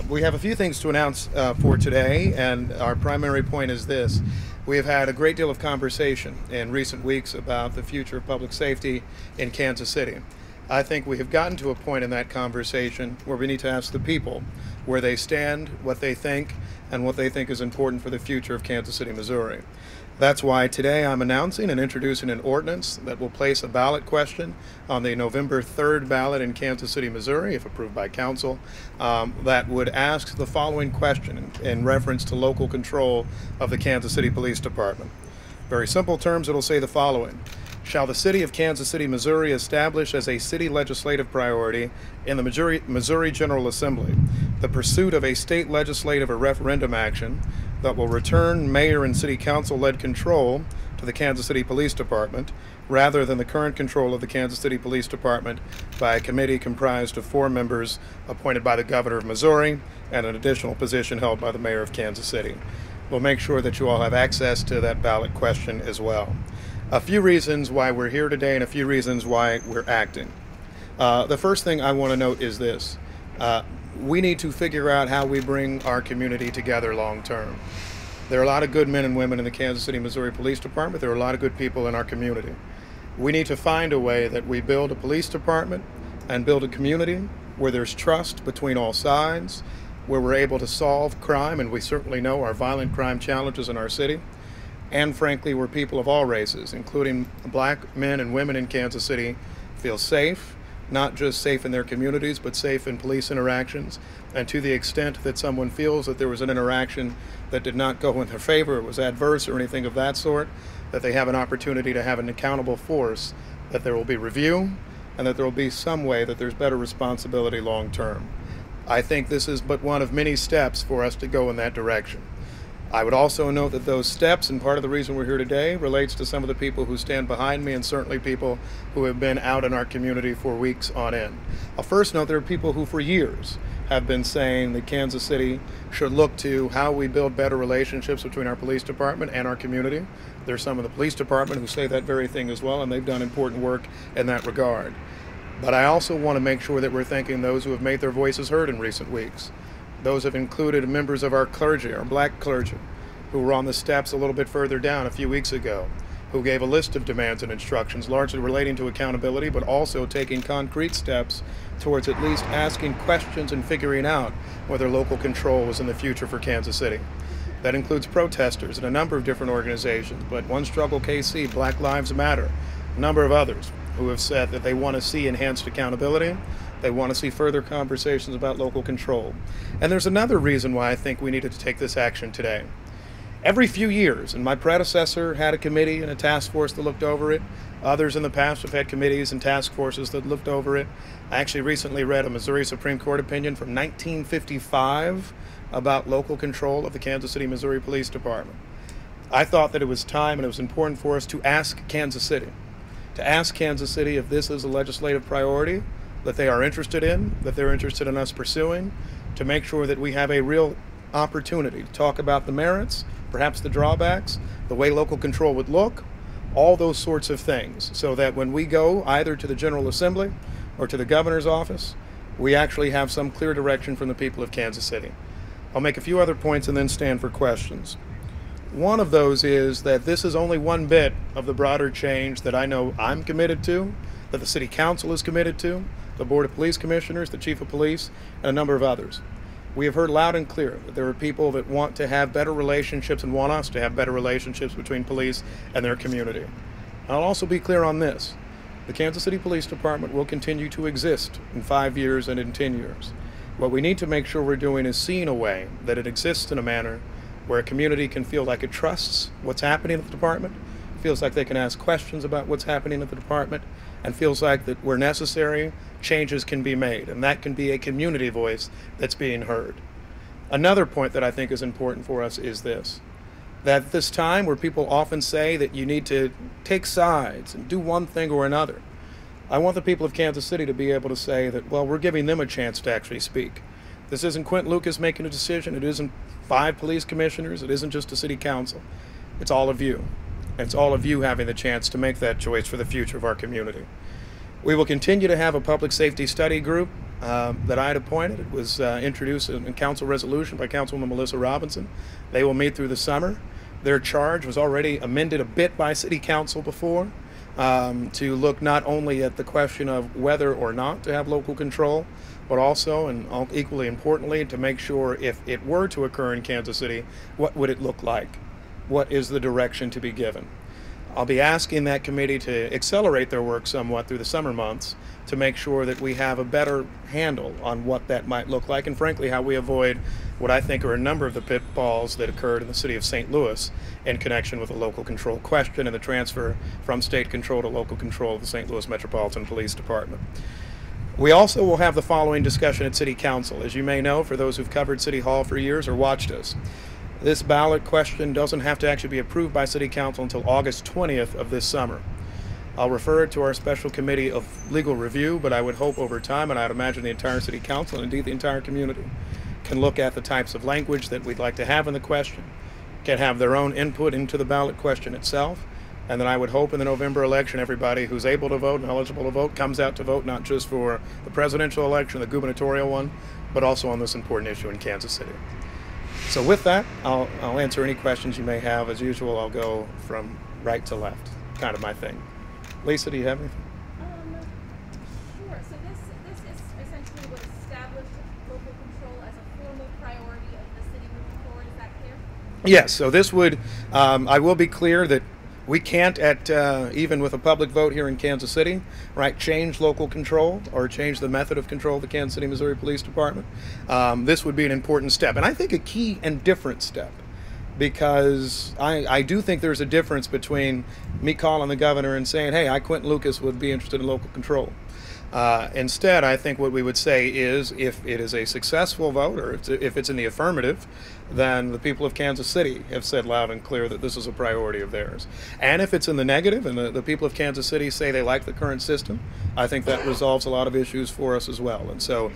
We have a few things to announce for today, and our primary point is this. We have had a great deal of conversation in recent weeks about the future of public safety in Kansas City. I think we have gotten to a point in that conversation where we need to ask the people where they stand, what they think, and what they think is important for the future of Kansas City, Missouri. That's why today I'm announcing and introducing an ordinance that will place a ballot question on the November 3rd ballot in Kansas City, Missouri, if approved by council, that would ask the following question in reference to local control of the Kansas City Police Department. Very simple terms, it'll say the following. Shall the city of Kansas City, Missouri establish as a city legislative priority in the Missouri General Assembly the pursuit of a state legislative or referendum action that will return mayor and city council-led control to the Kansas City Police Department rather than the current control of the Kansas City Police Department by a committee comprised of 4 members appointed by the governor of Missouri and an additional position held by the mayor of Kansas City. We'll make sure that you all have access to that ballot question as well. A few reasons why we're here today and a few reasons why we're acting. The first thing I want to note is this. We need to figure out how we bring our community together long term. There are a lot of good men and women in the Kansas City, Missouri Police Department. There are a lot of good people in our community. We need to find a way that we build a police department and build a community where there's trust between all sides, where we're able to solve crime, and we certainly know our violent crime challenges in our city, and frankly, where people of all races, including black men and women in Kansas City, feel safe, not just safe in their communities, but safe in police interactions. And to the extent that someone feels that there was an interaction that did not go in their favor, it was adverse or anything of that sort, that they have an opportunity to have an accountable force, that there will be review, and that there will be some way that there's better responsibility long term. I think this is but one of many steps for us to go in that direction. I would also note that those steps, and part of the reason we're here today, relates to some of the people who stand behind me and certainly people who have been out in our community for weeks on end. I'll first note there are people who for years have been saying that Kansas City should look to how we build better relationships between our police department and our community. There's some of the police department who say that very thing as well, and they've done important work in that regard. But I also want to make sure that we're thanking those who have made their voices heard in recent weeks. Those have included members of our clergy, our black clergy, who were on the steps a little bit further down a few weeks ago, who gave a list of demands and instructions largely relating to accountability, but also taking concrete steps towards at least asking questions and figuring out whether local control was in the future for Kansas City. That includes protesters and a number of different organizations, but One Struggle KC, Black Lives Matter, a number of others who have said that they want to see enhanced accountability. They want to see further conversations about local control. And there's another reason why I think we needed to take this action today. Every few years, and my predecessor had a committee and a task force that looked over it. Others in the past have had committees and task forces that looked over it. I actually recently read a Missouri Supreme Court opinion from 1955 about local control of the Kansas City, Missouri Police Department. I thought that it was time and it was important for us to ask Kansas City if this is a legislative priority that they are interested in, that they're interested in us pursuing, to make sure that we have a real opportunity to talk about the merits, perhaps the drawbacks, the way local control would look, all those sorts of things, so that when we go either to the General Assembly or to the governor's office, we actually have some clear direction from the people of Kansas City. I'll make a few other points and then stand for questions. One of those is that this is only one bit of the broader change that I know I'm committed to, that the City Council is committed to, the Board of Police Commissioners, the Chief of Police, and a number of others. We have heard loud and clear that there are people that want to have better relationships and want us to have better relationships between police and their community. I'll also be clear on this. The Kansas City Police Department will continue to exist in 5 years and in 10 years. What we need to make sure we're doing is seeing a way that it exists in a manner where a community can feel like it trusts what's happening at the department, feels like they can ask questions about what's happening at the department, and feels like that where necessary, changes can be made, and that can be a community voice that's being heard. Another point that I think is important for us is this, that at this time where people often say that you need to take sides and do one thing or another, I want the people of Kansas City to be able to say that, well, we're giving them a chance to actually speak. This isn't Quinton Lucas making a decision, it isn't 5 police commissioners, it isn't just a city council, it's all of you. And it's all of you having the chance to make that choice for the future of our community. We will continue to have a public safety study group that I had appointed. It was introduced in council resolution by Councilwoman Melissa Robinson. They will meet through the summer. Their charge was already amended a bit by City Council before to look not only at the question of whether or not to have local control, but also, and equally importantly, to make sure if it were to occur in Kansas City, what would it look like? What is the direction to be given? I'll be asking that committee to accelerate their work somewhat through the summer months to make sure that we have a better handle on what that might look like, and frankly how we avoid what I think are a number of the pitfalls that occurred in the city of St. Louis in connection with the local control question and the transfer from state control to local control of the St. Louis Metropolitan Police Department. We also will have the following discussion at City Council. As you may know, for those who've covered City Hall for years or watched us, this ballot question doesn't have to actually be approved by City Council until August 20th of this summer. I'll refer it to our special committee of legal review, but I would hope over time, and I'd imagine the entire City Council and indeed the entire community can look at the types of language that we'd like to have in the question, can have their own input into the ballot question itself, and then I would hope in the November election everybody who's able to vote and eligible to vote comes out to vote not just for the presidential election, the gubernatorial one, but also on this important issue in Kansas City. So with that, I'll answer any questions you may have. As usual, I'll go from right to left, kind of my thing. Lisa, do you have anything? Sure. So this is essentially what established local control as a formal priority of the city moving forward. Is that clear? Yes. So this would, I will be clear that we can't, even with a public vote here in Kansas City, right, change local control or change the method of control of the Kansas City, Missouri Police Department. This would be an important step, and I think a key and different step, because I do think there's a difference between me calling the governor and saying, hey, Quinton Lucas would be interested in local control. Instead, I think what we would say is if it is a successful vote or if it's in the affirmative, then the people of Kansas City have said loud and clear that this is a priority of theirs. And if it's in the negative and the people of Kansas City say they like the current system, I think that resolves a lot of issues for us as well. And so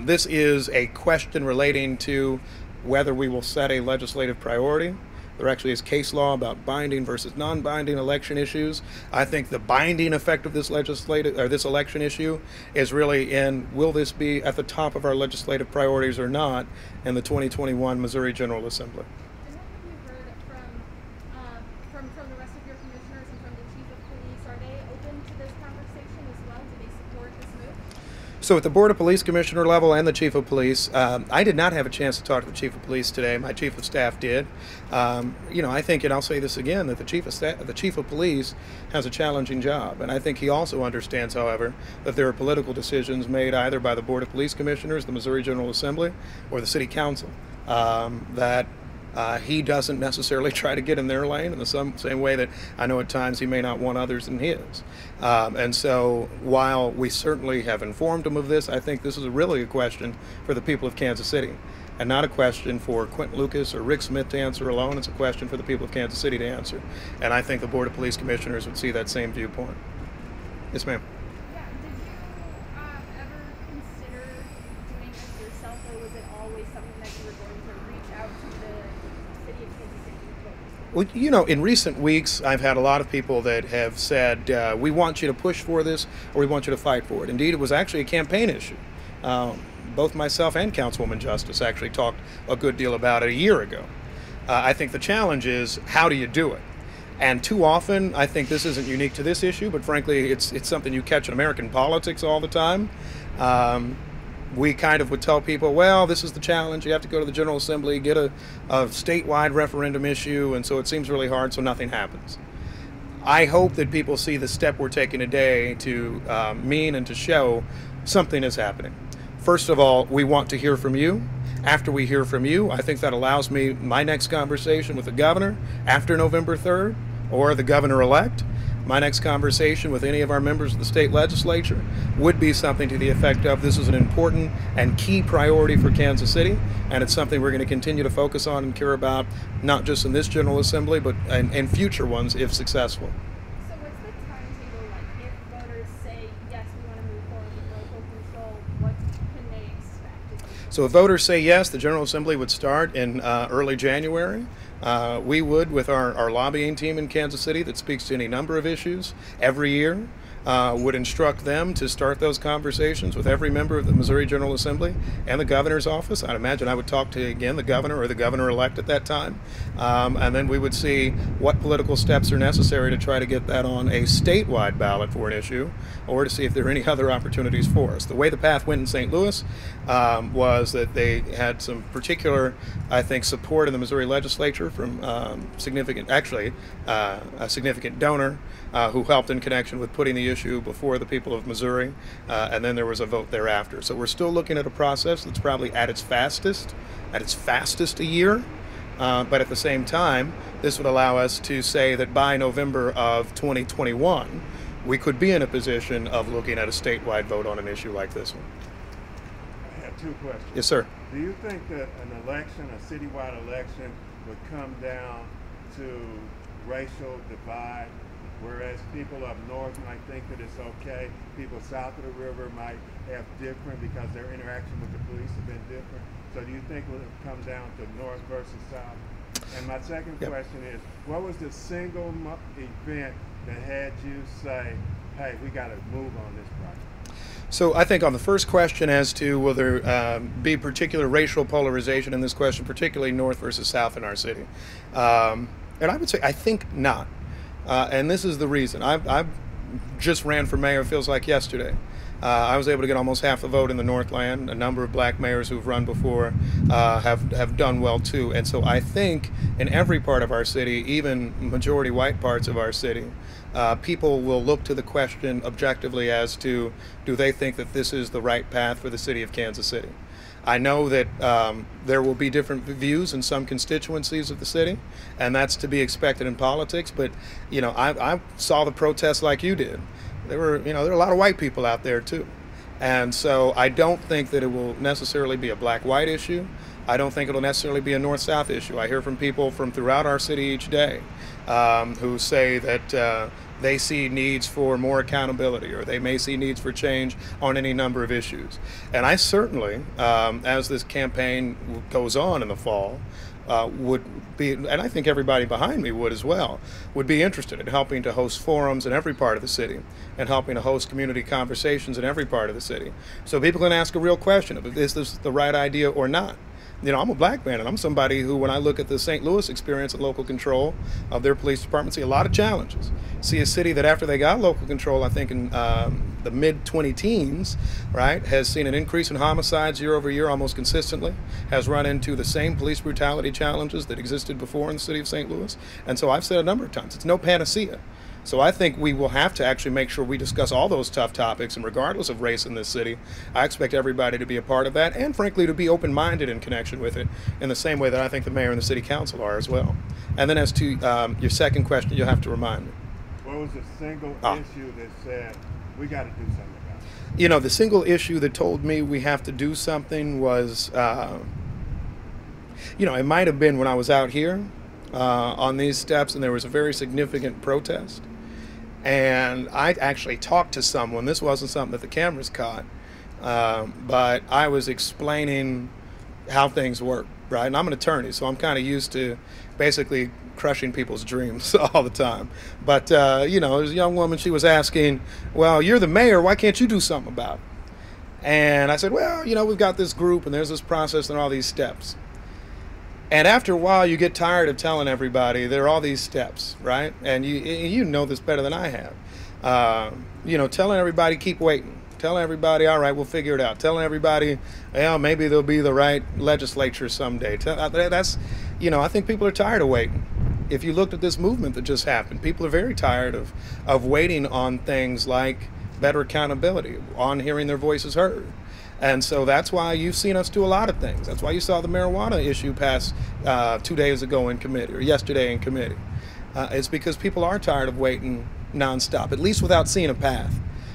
this is a question relating to whether we will set a legislative priority. There actually is case law about binding versus non-binding election issues. I think the binding effect of this election issue is really in, will this be at the top of our legislative priorities or not in the 2021 Missouri General Assembly? And what have you heard from the rest of your commissioners and from the chief of police? Are they open to this conversation as well? Do they support this move? So at the Board of Police Commissioner level and the Chief of Police, I did not have a chance to talk to the Chief of Police today. My Chief of Staff did. I think, and I'll say this again, that the Chief of Police has a challenging job. And I think he also understands, however, that there are political decisions made either by the Board of Police Commissioners, the Missouri General Assembly, or the City Council that he doesn't necessarily try to get in their lane in the same way that I know at times he may not want others in his. And so while we certainly have informed him of this, I think this is really a question for the people of Kansas City and not a question for Quinton Lucas or Rick Smith to answer alone. It's a question for the people of Kansas City to answer. And I think the Board of Police Commissioners would see that same viewpoint. Yes, ma'am. Yeah. Did you ever consider doing this yourself, or was it always something that you were going to reach out to the city of Kansas City? Well, in recent weeks, I've had a lot of people that have said, we want you to push for this, or we want you to fight for it. Indeed, it was actually a campaign issue. Both myself and Councilwoman Justice actually talked a good deal about it a year ago. I think the challenge is, how do you do it? And too often, I think this isn't unique to this issue, but frankly, it's something you catch in American politics all the time. We kind of would tell people, well, this is the challenge. You have to go to the General Assembly, get a statewide referendum issue, and so it seems really hard, so nothing happens. I hope that people see the step we're taking today to mean and to show something is happening. First of all, we want to hear from you. After we hear from you, I think that allows me my next conversation with the governor after November 3rd, or the governor-elect. My next conversation with any of our members of the state legislature would be something to the effect of, this is an important and key priority for Kansas City, and it's something we're going to continue to focus on and care about, not just in this General Assembly, but in future ones if successful. So what's the timetable like? If voters say, yes, we want to move forward with local control, what can they expect? So if voters say yes, the General Assembly would start in early January. We would, with our lobbying team in Kansas City that speaks to any number of issues every year, would instruct them to start those conversations with every member of the Missouri General Assembly and the governor's office. I'd imagine I would talk to, again, the governor or the governor-elect at that time. And then we would see what political steps are necessary to try to get that on a statewide ballot for an issue, or to see if there are any other opportunities for us. The way the path went in St. Louis was that they had some particular, I think, support in the Missouri legislature from a significant donor who helped in connection with putting the issue before the people of Missouri, and then there was a vote thereafter. So we're still looking at a process that's probably at its fastest a year, but at the same time, this would allow us to say that by November of 2021, we could be in a position of looking at a statewide vote on an issue like this one. I have two questions. Yes, sir. Do you think that an election, a citywide election, would come down to racial divide, whereas people up north might think that it's okay, people south of the river might have different because their interaction with the police have been different? So do you think it would come down to north versus south? And my second question is, what was the single event that had you say, hey, we got to move on this project? So I think on the first question as to will there be particular racial polarization in this question, particularly north versus south in our city, and I would say I think not. And this is the reason. I just ran for mayor, feels like yesterday. I was able to get almost half the vote in the Northland. A number of black mayors who've run before have done well too. And so I think in every part of our city, even majority white parts of our city, people will look to the question objectively as to, do they think that this is the right path for the city of Kansas City? I know that there will be different views in some constituencies of the city, and that's to be expected in politics. But I saw the protests like you did. There were a lot of white people out there too, and so I don't think that it will necessarily be a black-white issue. I don't think it'll necessarily be a north-south issue. I hear from people from throughout our city each day who say that they see needs for more accountability, or they may see needs for change on any number of issues. And I certainly, as this campaign goes on in the fall, would be, and I think everybody behind me would as well, would be interested in helping to host forums in every part of the city and helping to host community conversations in every part of the city. So people can ask a real question of, is this the right idea or not? I'm a black man, and I'm somebody who, when I look at the St. Louis experience and local control of their police department, see a lot of challenges. See a city that after they got local control, I think in the mid-20-teens, right, has seen an increase in homicides year over year almost consistently, has run into the same police brutality challenges that existed before in the city of St. Louis. And so I've said a number of times, it's no panacea. So I think we will have to actually make sure we discuss all those tough topics, and regardless of race in this city, I expect everybody to be a part of that, and frankly to be open-minded in connection with it, in the same way that I think the mayor and the city council are as well. And then as to your second question, you'll have to remind me. What was the single issue that said, we got to do something about it? The single issue that told me we have to do something was, it might have been when I was out here on these steps and there was a very significant protest. And I actually talked to someone. This wasn't something that the cameras caught, but I was explaining how things work, right? And I'm an attorney, so I'm kind of used to basically crushing people's dreams all the time. But, there was a young woman, she was asking, well, you're the mayor, why can't you do something about it? And I said, well, we've got this group and there's this process and all these steps. And after a while, you get tired of telling everybody there are all these steps, right? And you know this better than I have. Telling everybody, keep waiting. Telling everybody, all right, we'll figure it out. Telling everybody, well, maybe there'll be the right legislature someday. I think people are tired of waiting. If you looked at this movement that just happened, people are very tired of waiting on things like better accountability, on hearing their voices heard. And so that's why you've seen us do a lot of things. That's why you saw the marijuana issue pass 2 days ago in committee, or yesterday in committee. It's because people are tired of waiting nonstop, at least without seeing a path.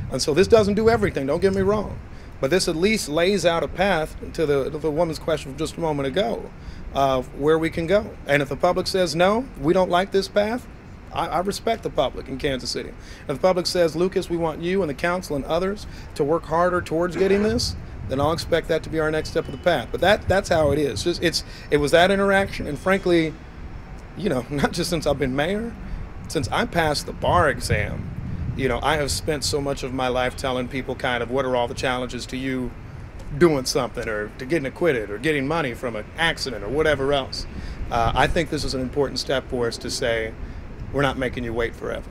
And so this doesn't do everything, don't get me wrong. But this at least lays out a path to the woman's question from just a moment ago of where we can go. And if the public says, no, we don't like this path, I respect the public in Kansas City. If the public says, Lucas, we want you and the council and others to work harder towards getting this, then I'll expect that to be our next step of the path. But that's how it is. It was that interaction, and frankly, not just since I've been mayor, since I passed the bar exam, you know, I have spent so much of my life telling people kind of what are all the challenges to you doing something, or to getting acquitted, or getting money from an accident, or whatever else. I think this is an important step for us to say, we're not making you wait forever.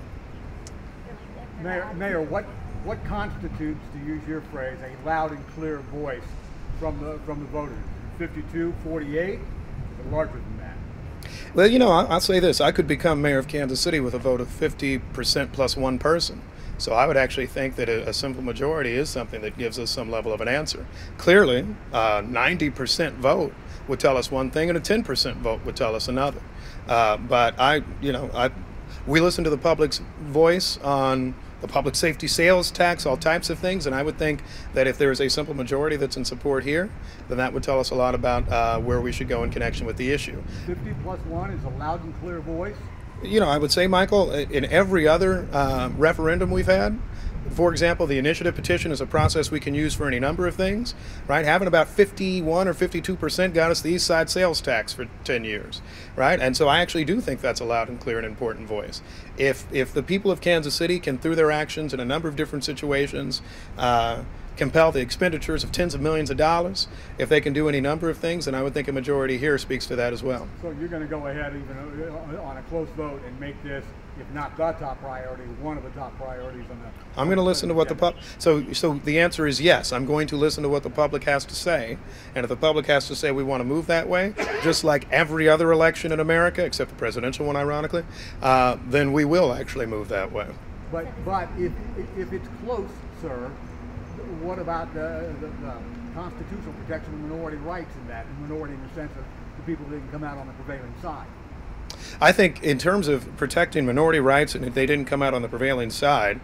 Mayor, what constitutes, to use your phrase, a loud and clear voice from the voters? 52, 48, is it larger than that? Well, you know, I'll say this. I could become mayor of Kansas City with a vote of 50% plus one person. So I would actually think that a simple majority is something that gives us some level of an answer. Clearly, 90% vote would tell us one thing, and a 10% vote would tell us another. But we listen to the public's voice on the public safety sales tax, all types of things, and I would think that if there is a simple majority that's in support here, then that would tell us a lot about where we should go in connection with the issue. 50 plus 1 is a loud and clear voice? You know, I would say, Michael, in every other referendum we've had, for example, the initiative petition is a process we can use for any number of things, right? Having about 51 or 52% got us the East Side sales tax for 10 years, right? And so I actually do think that's a loud and clear and important voice. If the people of Kansas City can, through their actions in a number of different situations, compel the expenditures of tens of millions of dollars, if they can do any number of things, then I would think a majority here speaks to that as well. So you're going to go ahead, even on a close vote, and make this, if not the top priority, one of the top priorities on the... I'm going to listen to what the public... So the answer is yes. I'm going to listen to what the public has to say. And if the public has to say we want to move that way, just like every other election in America, except the presidential one, ironically, then we will actually move that way. But if it's close, sir, what about the constitutional protection of minority rights in that, minority in the sense of the people that can come out on the prevailing side? I think in terms of protecting minority rights, and if they didn't come out on the prevailing side,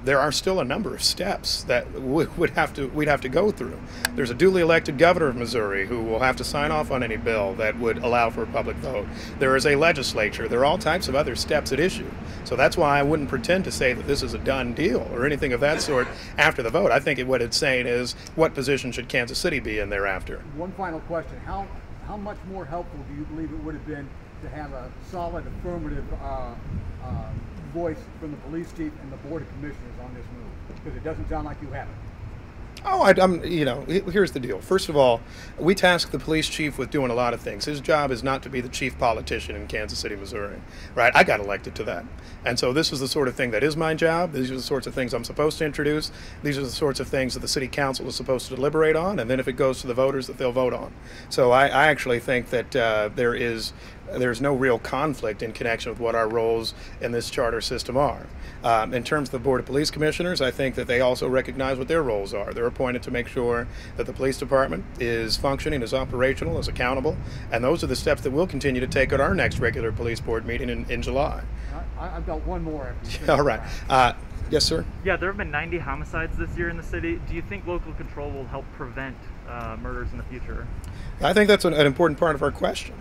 there are still a number of steps that we'd have to go through. There's a duly elected governor of Missouri who will have to sign off on any bill that would allow for a public vote. There is a legislature. There are all types of other steps at issue. So that's why I wouldn't pretend to say that this is a done deal or anything of that sort after the vote. I think what it's saying is, what position should Kansas City be in thereafter? One final question. How much more helpful do you believe it would have been to have a solid affirmative voice from the police chief and the board of commissioners on this move? Because it doesn't sound like you have it. Oh, here's the deal. First of all, we task the police chief with doing a lot of things. His job is not to be the chief politician in Kansas City, Missouri, right? I got elected to that. And so this is the sort of thing that is my job. These are the sorts of things I'm supposed to introduce. These are the sorts of things that the city council is supposed to deliberate on, and then if it goes to the voters, that they'll vote on. So I actually think that there's no real conflict in connection with what our roles in this charter system are. In terms of the Board of Police Commissioners, I think that they also recognize what their roles are. They're appointed to make sure that the police department is functioning, is operational, is accountable, and those are the steps that we'll continue to take at our next regular police board meeting in July. I've got one more. All right. Yes, sir? Yeah, there have been 90 homicides this year in the city. Do you think local control will help prevent murders in the future? I think that's an important part of our question.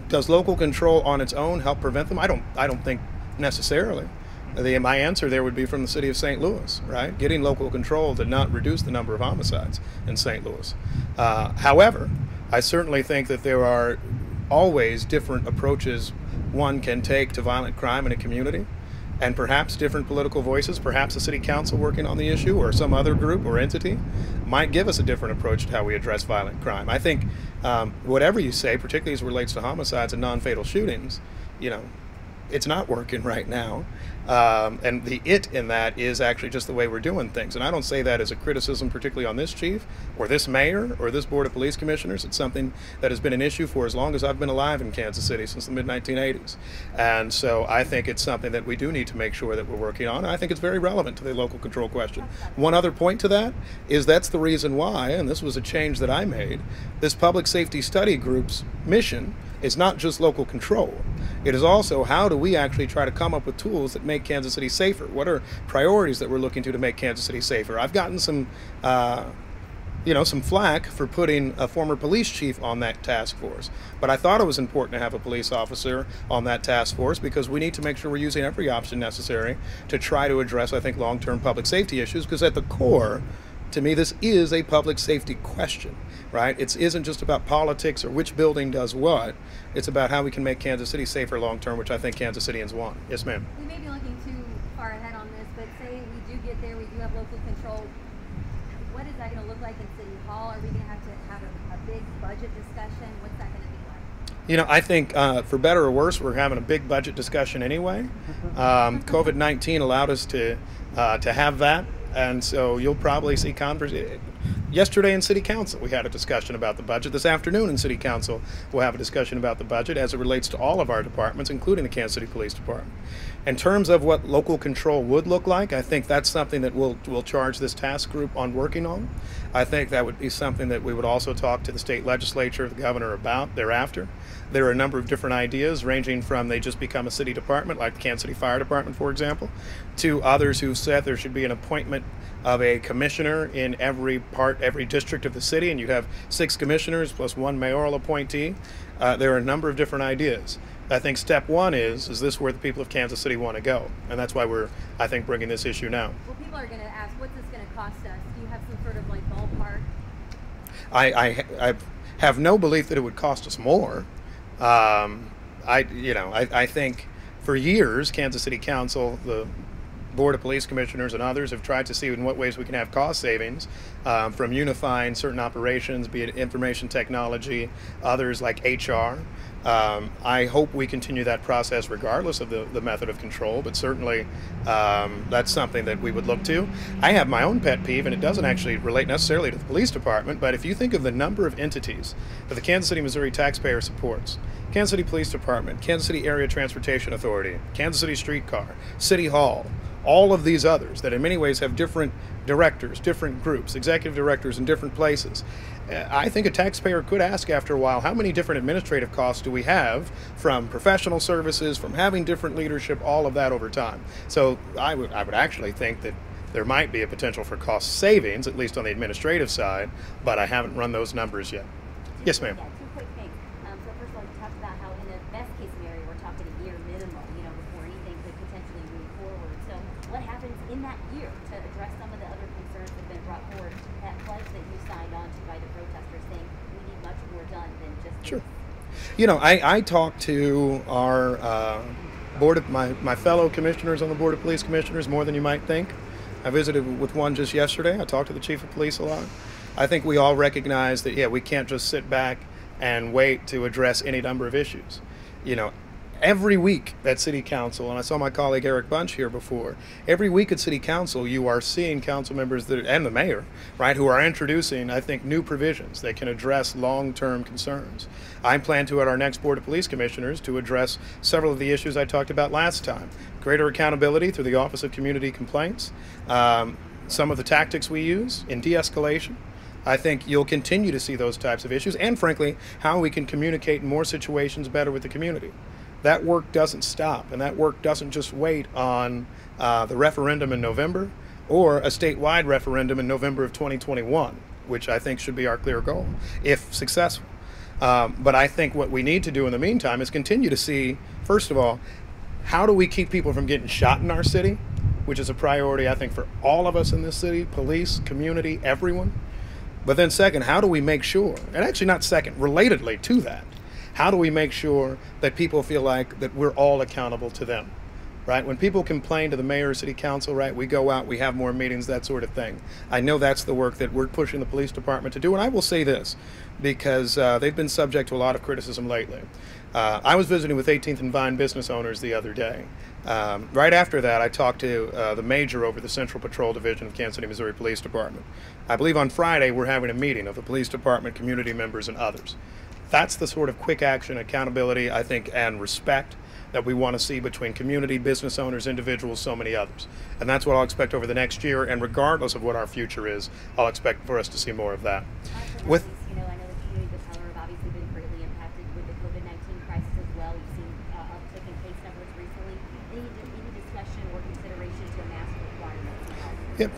Does local control on its own help prevent them? I don't think necessarily. My answer there would be from the city of St. Louis, right? Getting local control did not reduce the number of homicides in St. Louis. However, I certainly think that there are always different approaches one can take to violent crime in a community, and perhaps different political voices, perhaps the city council working on the issue or some other group or entity might give us a different approach to how we address violent crime. I think whatever you say, particularly as it relates to homicides and non-fatal shootings, it's not working right now. And the it in that is actually just the way we're doing things. And I don't say that as a criticism particularly on this chief or this mayor or this board of police commissioners. It's something that has been an issue for as long as I've been alive in Kansas City, since the mid-1980s. And so I think it's something that we do need to make sure that we're working on. And I think it's very relevant to the local control question. One other point to that is that's the reason why, and this was a change that I made, this public safety study group's mission is not just local control. It is also, how do we actually try to come up with tools that make Kansas City safer? What are priorities that we're looking to make Kansas City safer? I've gotten some flack for putting a former police chief on that task force. But I thought it was important to have a police officer on that task force because we need to make sure we're using every option necessary to try to address, I think, long-term public safety issues, because at the core, to me, this is a public safety question, right? It isn't just about politics or which building does what. It's about how we can make Kansas City safer long term, which I think Kansas Cityans want. Yes, ma'am. We may be looking too far ahead on this, but say we do get there, we do have local control. What is that going to look like in City Hall? Are we going to have a big budget discussion? What's that going to be like? You know, I think for better or worse, we're having a big budget discussion anyway. COVID-19 allowed us to have that, and so you'll probably see yesterday in City Council, we had a discussion about the budget. This afternoon in City Council, we'll have a discussion about the budget as it relates to all of our departments, including the Kansas City Police Department. In terms of what local control would look like, I think that's something that we'll charge this task group on working on. I think that would be something that we would also talk to the state legislature, the governor about thereafter. There are a number of different ideas, ranging from they just become a city department, like the Kansas City Fire Department, for example, to others who've said there should be an appointment of a commissioner in every district of the city, and you'd have 6 commissioners plus 1 mayoral appointee. There are a number of different ideas. I think step one is this where the people of Kansas City want to go? And that's why we're, I think, bringing this issue now. Well, people are going to ask, what's this going to cost us? Do you have some sort of like ballpark? I have no belief that it would cost us more. I think for years, Kansas City Council, the Board of Police Commissioners and others have tried to see in what ways we can have cost savings from unifying certain operations, be it information technology, others like HR. I hope we continue that process regardless of the method of control, but certainly that's something that we would look to. I have my own pet peeve, and it doesn't actually relate necessarily to the police department, but if you think of the number of entities that the Kansas City, Missouri taxpayer supports, Kansas City Police Department, Kansas City Area Transportation Authority, Kansas City Streetcar, City Hall, all of these others that in many ways have different directors, different groups, executive directors in different places. I think a taxpayer could ask after a while, how many different administrative costs do we have from professional services, from having different leadership, all of that over time. So I would actually think that there might be a potential for cost savings, at least on the administrative side, but I haven't run those numbers yet. Yes, ma'am. Yeah, 2 quick things. So first of all, you talked about how in the best case scenario, we're talking a year minimum, before anything could potentially move forward. So what happens in that year to address some of the other concerns that have been brought forward? That pledge that you signed on to by the protesters saying we need much more done than just Sure. I talked to our my fellow commissioners on the Board of Police Commissioners more than you might think. I visited with one just yesterday. I talked to the chief of police a lot. I think we all recognize that, we can't just sit back and wait to address any number of issues. Every week at City Council, and I saw my colleague Eric Bunch here before, every week at City Council you are seeing council members and the mayor, right, who are introducing, I think, new provisions that can address long-term concerns. I plan to, at our next Board of Police Commissioners, to address several of the issues I talked about last time. Greater accountability through the Office of Community Complaints, some of the tactics we use in de-escalation. I think you'll continue to see those types of issues, and frankly, how we can communicate in more situations better with the community. That work doesn't stop, and that work doesn't just wait on the referendum in November or a statewide referendum in November of 2021, which I think should be our clear goal, if successful. But I think what we need to do in the meantime is continue to see, first of all, how do we keep people from getting shot in our city, which is a priority, I think, for all of us in this city, police, community, everyone. But then second, how do we make sure, and actually not second, relatedly to that, how do we make sure that people feel like that we're all accountable to them, right? When people complain to the mayor or city council, right, we go out, we have more meetings, that sort of thing. I know that's the work that we're pushing the police department to do, and I will say this, because they've been subject to a lot of criticism lately. I was visiting with 18th and Vine business owners the other day. Right after that, I talked to the major over the Central Patrol Division of Kansas City, Missouri Police Department. I believe on Friday we're having a meeting of the police department, community members, and others. That's the sort of quick action, accountability, I think, and respect that we want to see between community, business owners, individuals, so many others. And that's what I'll expect over the next year, and regardless of what our future is, I'll expect for us to see more of that. With I know the communities of color have obviously been greatly impacted with the COVID-19 crisis as well. You've seen uptick in case numbers recently. Any discussion or consideration to a mask requirement? Yep.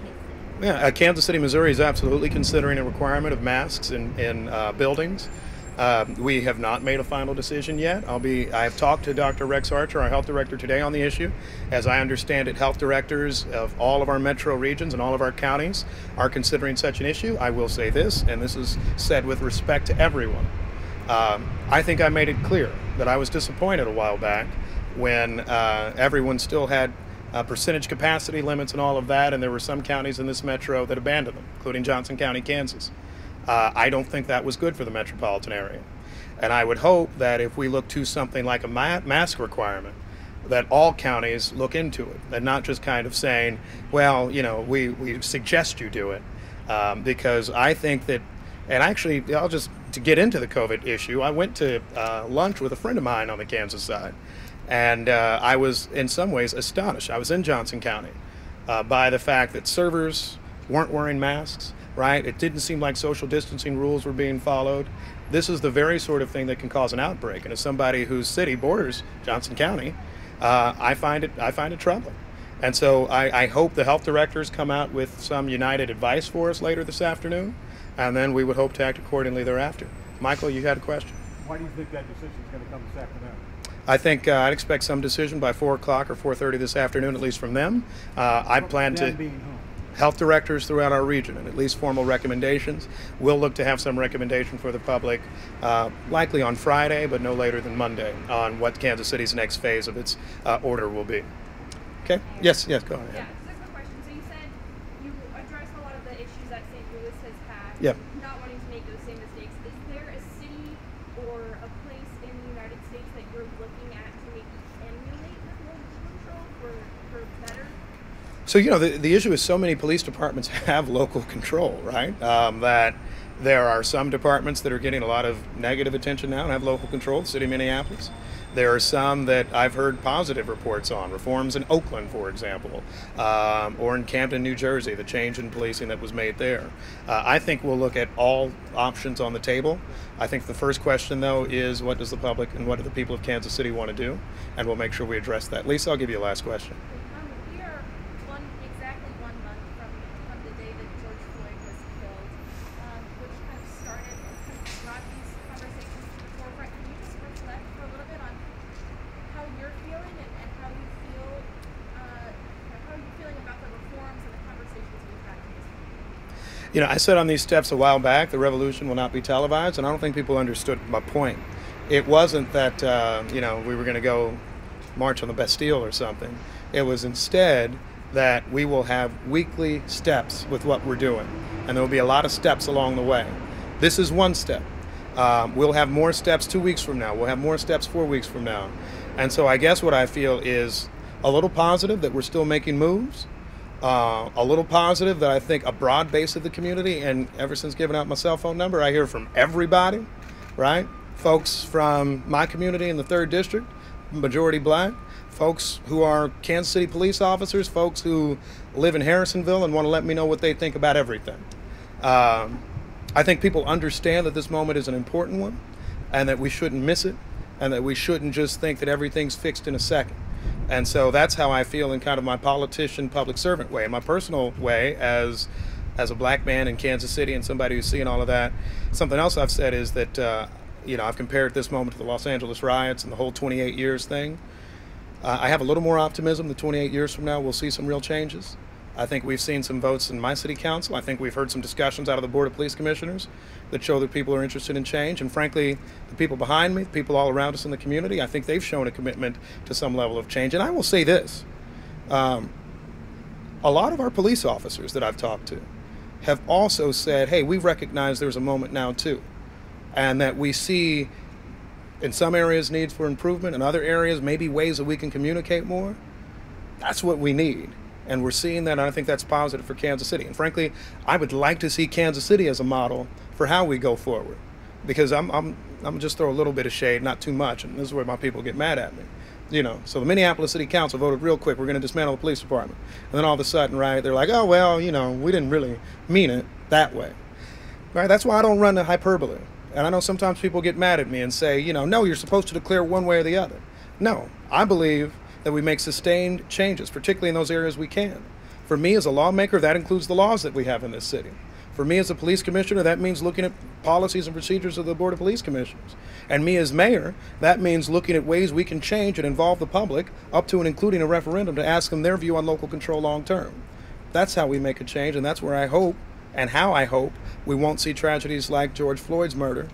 Yeah, Kansas City, Missouri is absolutely considering a requirement of masks in buildings. We have not made a final decision yet. I have talked to Dr. Rex Archer, our health director, today on the issue. As I understand it, health directors of all of our metro regions and all of our counties are considering such an issue. I will say this, and this is said with respect to everyone. I think I made it clear that I was disappointed a while back when everyone still had percentage capacity limits and all of that, and there were some counties in this metro that abandoned them, including Johnson County, Kansas. I don't think that was good for the metropolitan area. And I would hope that if we look to something like a mask requirement, that all counties look into it, and not just kind of saying, well, we suggest you do it. Because I think that, and actually, to get into the COVID issue, I went to lunch with a friend of mine on the Kansas side, and I was in some ways astonished. I was in Johnson County by the fact that servers weren't wearing masks. Right? It didn't seem like social distancing rules were being followed. This is the very sort of thing that can cause an outbreak. And as somebody whose city borders Johnson County, I find it troubling. And so I hope the health directors come out with some united advice for us later this afternoon, and then we would hope to act accordingly thereafter. Michael, you had a question? Why do you think that decision is going to come this afternoon? I think I'd expect some decision by 4 o'clock or 4:30 this afternoon, at least from them. I plan to. Health directors throughout our region, and at least formal recommendations. We'll look to have some recommendation for the public, likely on Friday, but no later than Monday, on what Kansas City's next phase of its order will be. Okay? Yes, go ahead. Yeah, just a quick question. So you said you addressed a lot of the issues that St. Louis has had, Yep. not wanting to make those same mistakes. Is there a city or a place in the United States that you're looking at to maybe emulate with local control for better? So, the issue is so many police departments have local control, right? That there are some departments that are getting a lot of negative attention now and have local control, the city of Minneapolis. There are some that I've heard positive reports on, reforms in Oakland, for example, or in Camden, New Jersey, the change in policing that was made there. I think we'll look at all options on the table. I think the first question, though, is what does the public and what do the people of Kansas City want to do? And we'll make sure we address that. Lisa, I'll give you a last question. We are exactly 1 month from the day that George Floyd was killed, which kind of started and brought these conversations to the forefront. Can you just reflect for a little bit on how you're feeling and how you feel, how are you feeling about the reforms and the conversations we've had in this meeting? I said on these steps a while back, the revolution will not be televised, and I don't think people understood my point. It wasn't that, we were going to go march on the Bastille or something. It was instead that we will have weekly steps with what we're doing, and there will be a lot of steps along the way. This is one step. We'll have more steps 2 weeks from now. We'll have more steps 4 weeks from now. And so I guess what I feel is a little positive that we're still making moves, a little positive that I think a broad base of the community, and ever since giving out my cell phone number, I hear from everybody, right? Folks from my community in the 3rd District, majority black, folks who are Kansas City police officers, folks who live in Harrisonville and want to let me know what they think about everything. I think people understand that this moment is an important one and that we shouldn't miss it and that we shouldn't just think that everything's fixed in a second. And so that's how I feel in kind of my politician, public servant way. In my personal way, as a black man in Kansas City and somebody who's seeing all of that, something else I've said is that, I've compared this moment to the Los Angeles riots and the whole 28 years thing. I have a little more optimism that 28 years from now we'll see some real changes. I think we've seen some votes in my city council. I think we've heard some discussions out of the Board of Police Commissioners that show that people are interested in change. And frankly, the people behind me, the people all around us in the community, I think they've shown a commitment to some level of change. And I will say this, a lot of our police officers that I've talked to have also said, hey, we recognize there's a moment now too. And that we see in some areas needs for improvement, in other areas maybe ways that we can communicate more. That's what we need. And we're seeing that, and I think that's positive for Kansas City. And frankly, I would like to see Kansas City as a model for how we go forward. Because I'm just throw a little bit of shade, not too much, and this is where my people get mad at me. So the Minneapolis City Council voted real quick, we're going to dismantle the police department. And then all of a sudden, right, they're like, oh, well, we didn't really mean it that way. Right? That's why I don't run the hyperbole. And I know sometimes people get mad at me and say, no, you're supposed to declare one way or the other. No, I believe that we make sustained changes, particularly in those areas we can. For me as a lawmaker, that includes the laws that we have in this city. For me as a police commissioner, that means looking at policies and procedures of the Board of Police Commissioners. And me as mayor, that means looking at ways we can change and involve the public, up to and including a referendum, to ask them their view on local control long term. That's how we make a change, and that's where I hope, and how I hope, we won't see tragedies like George Floyd's murder.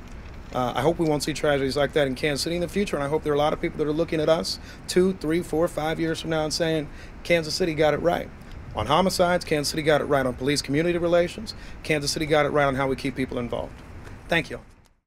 I hope we won't see tragedies like that in Kansas City in the future, and I hope there are a lot of people that are looking at us 2, 3, 4, 5 years from now and saying, Kansas City got it right. On homicides, Kansas City got it right on police-community relations. Kansas City got it right on how we keep people involved. Thank you.